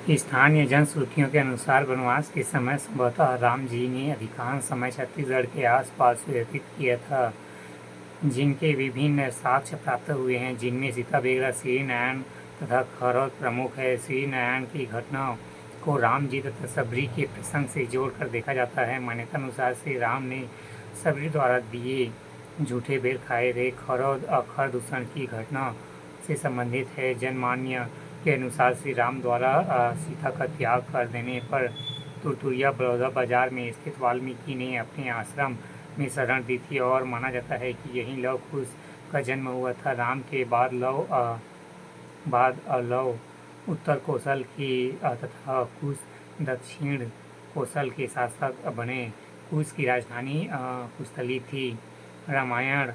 स्थानीय जनश्रुतियों के अनुसार वनवास के समय संभवतः राम जी ने अधिकांश समय छत्तीसगढ़ के आसपास व्यतीत किया था, जिनके विभिन्न साक्ष्य प्राप्त हुए हैं, जिनमें सीता बेगरा, श्री नारायण तथा खरौद प्रमुख है। श्री नारायण की घटना को राम जी तथा सबरी के प्रसंग से जोड़कर देखा जाता है। मान्यता अनुसार श्री राम ने सबरी द्वारा दिए झूठे बेर खाए थे। खरौद अखर दूषण की घटना से संबंधित है। जनमान्य के अनुसार श्री राम द्वारा सीता का त्याग कर देने पर तुरतुरिया बड़ौदा बाजार में स्थित वाल्मीकि ने अपने आश्रम में शरण दी थी और माना जाता है कि यहीं लव कुश का जन्म हुआ था। राम के बाद लव उत्तर कौशल की तथा कुश दक्षिण कौशल के शासक बने। कुश की राजधानी कुशस्थली थी। रामायण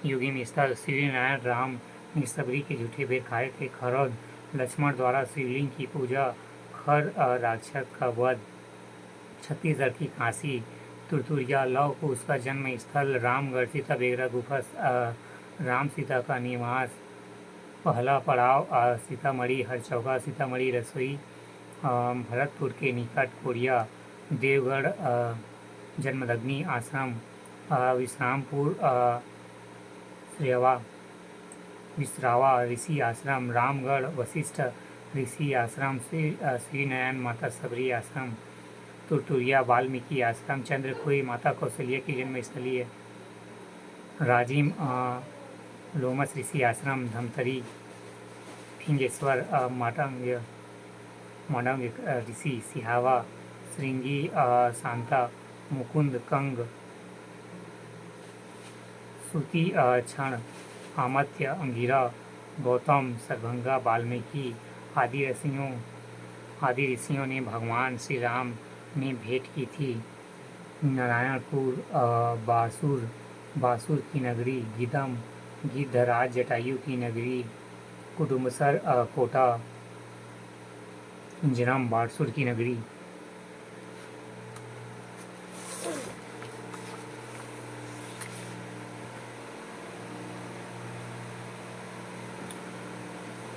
युगीन स्थल श्री नारायण राम ने सबरी के झूठे बेर खाए थे। खरौद लक्ष्मण द्वारा शिवलिंग की पूजा, खर राक्षस का वध, छत्तीसगढ़ की काशी, तुरतुरिया लव कुश का जन्म स्थल, रामगढ़, सीता बेगरा गुफा, राम सीता का निवास, पहला पड़ाव सीतामढ़ी, हरचौका सीतामढ़ी, रसोई भरतपुर के निकट कोरिया, देवगढ़, जन्मदग्नि आश्रम, विश्रामपुर विश्रावा ऋषि आश्रम, रामगढ़ वशिष्ठ ऋषि आश्रम, श्री नारायण माता सबरी आश्रम, तुरतुरिया वाल्मीकि आश्रम, चंद्रखुई माता कौशल्या की जन्मस्थली है। राजिम लोमस ऋषि आश्रम, धमतरी, फिंगेश्वर माडंग ऋषि, सिहावा, श्रृंगी शांता, मुकुंद कंग, सूती क्षण, आमत्य, अंगिरा, गौतम, सरभंगा, वाल्मीकि आदि ऋषियों ने भगवान श्री राम ने भेंट की थी। नारायणपुर, बासुर की नगरी, गिदम, गिद्धराज जटायु की नगरी, कुडुमसर कोटा, इंजरम, बारसूर की नगरी।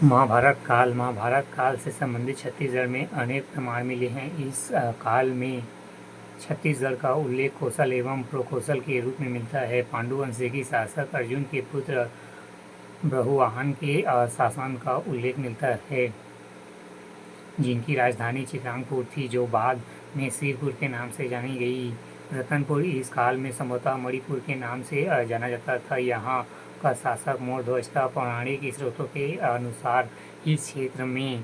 महाभारत काल से संबंधित छत्तीसगढ़ में अनेक प्रमाण मिले हैं। इस काल में छत्तीसगढ़ का उल्लेख कौशल एवं प्रोकौशल के रूप में मिलता है। पांडुवंश की शासक अर्जुन के पुत्र ब्रहुवाहन के शासन का उल्लेख मिलता है, जिनकी राजधानी चित्रांगपुर थी, जो बाद में सिरपुर के नाम से जानी गई। रतनपुर इस काल में संभवतः मणिपुर के नाम से जाना जाता था। यहाँ का शासक मोरध्वज था। पौराणिक स्रोतों के अनुसार इस क्षेत्र में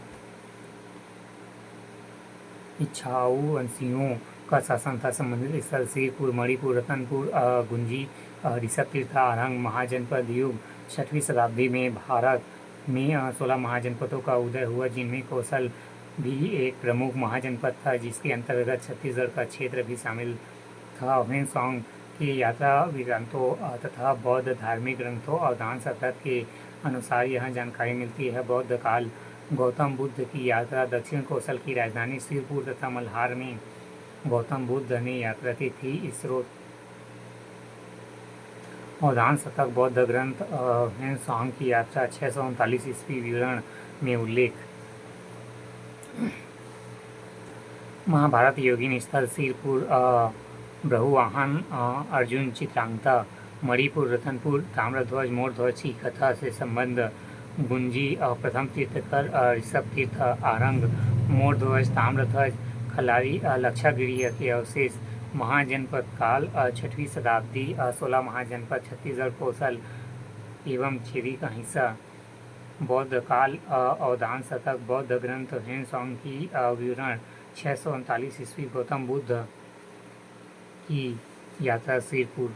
इच्छाऊ वंशियों का शासन था। संबंधित स्थल सिरपुर, मणिपुर, रतनपुर, गुंजी, ऋषभ तीर्थ, आरंग, महाजनपद युग। 6वीं शताब्दी में भारत में 16 महाजनपदों का उदय हुआ, जिनमें कौशल भी एक प्रमुख महाजनपद था, जिसके अंतर्गत छत्तीसगढ़ का क्षेत्र भी शामिल था। ह्वेनसांग के यात्रा वृत्तांतों तथा बौद्ध धार्मिक ग्रंथों और दान शतक के अनुसार यह जानकारी मिलती है। बौद्ध काल, गौतम बुद्ध की यात्रा, दक्षिण कौशल की राजधानी सिरपुर तथा मल्हार में गौतम बुद्ध ने यात्रा की थी। स्रोत और दान शतक, बौद्ध ग्रंथ, ह्वेनसांग की यात्रा, 639 ईस्वी विवरण में उल्लेख। महाभारत योगिन स्थल सिरपुर, ब्रहुवाहन, अर्जुन, चित्रांगता, मणिपुर, रतनपुर, ताम्रध्वज, मोरध्वज की कथा से संबंध, गुंजी, प्रथम तीर्थकर, ऋषभ तीर्थ, आरंग, मोरध्वज, ताम्रध्वज, खलारी, लक्षागिरी के अवशेष। महाजनपद काल, 6वीं शताब्दी, 16 महाजनपद, छत्तीसगढ़ कौशल एवं क्षेत्री का हिस्सा। बौद्ध काल, अवदान शतक, बौद्ध ग्रंथ, ह्वेनसांग की विवरण, 639 ईस्वी, गौतम बुद्ध की यात्रा सिरपुर।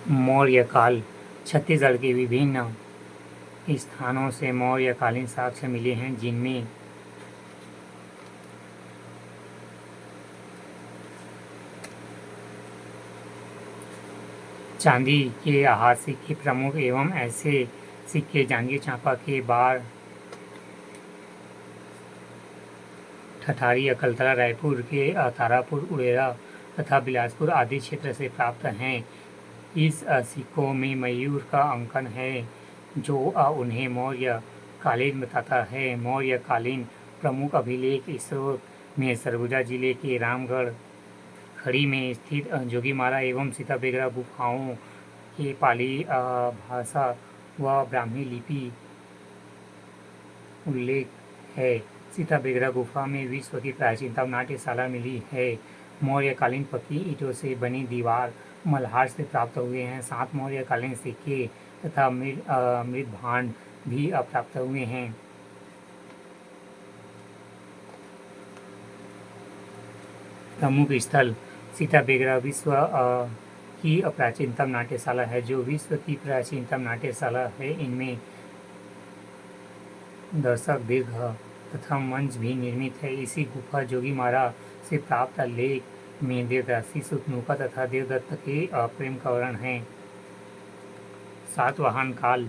मौर्य काल, छत्तीसगढ़ के विभिन्न स्थानों से मौर्यकालीन साक्ष्य मिले हैं, जिनमें चांदी के हाथ सिक्के प्रमुख एवं ऐसे सिक्के जांजगीर चांपा के बाढ़, ठठारी, अकलतरा, रायपुर के तारापुर, उड़ेरा, तथा बिलासपुर आदि क्षेत्र से प्राप्त हैं। इस सिक्कों में मयूर का अंकन है जो उन्हें मौर्य कालीन बताता है। मौर्य कालीन प्रमुख अभिलेख स्रोत में सरगुजा जिले के रामगढ़ खड़ी में स्थित जोगीमारा एवं सीताबेगरा गुफाओं के पाली भाषा व ब्राह्मी लिपि उल्लेख है। सीताबेगरा गुफा में विश्व की प्राचीनतम नाट्यशाला मिली है। मौर्यकालीन पक्की ईंटों से बनी दीवार मल्हार से प्राप्त हुए हैं। 7 मौर्यकालीन सिक्के तथा मृद भांड भी प्राप्त हुए हैं। प्रमुख स्थल सीताबेगरा विश्व की प्राचीनतम नाट्यशाला है जो विश्व की प्राचीनतम नाट्यशाला है। इनमें दर्शक दीर्घ तथा मंच भी निर्मित है। इसी गुफा जोगीमारा से प्राप्त लेख में देवदासी सुतनुका तथा देवदत्त के प्रेम का वर्णन है। सातवाहन काल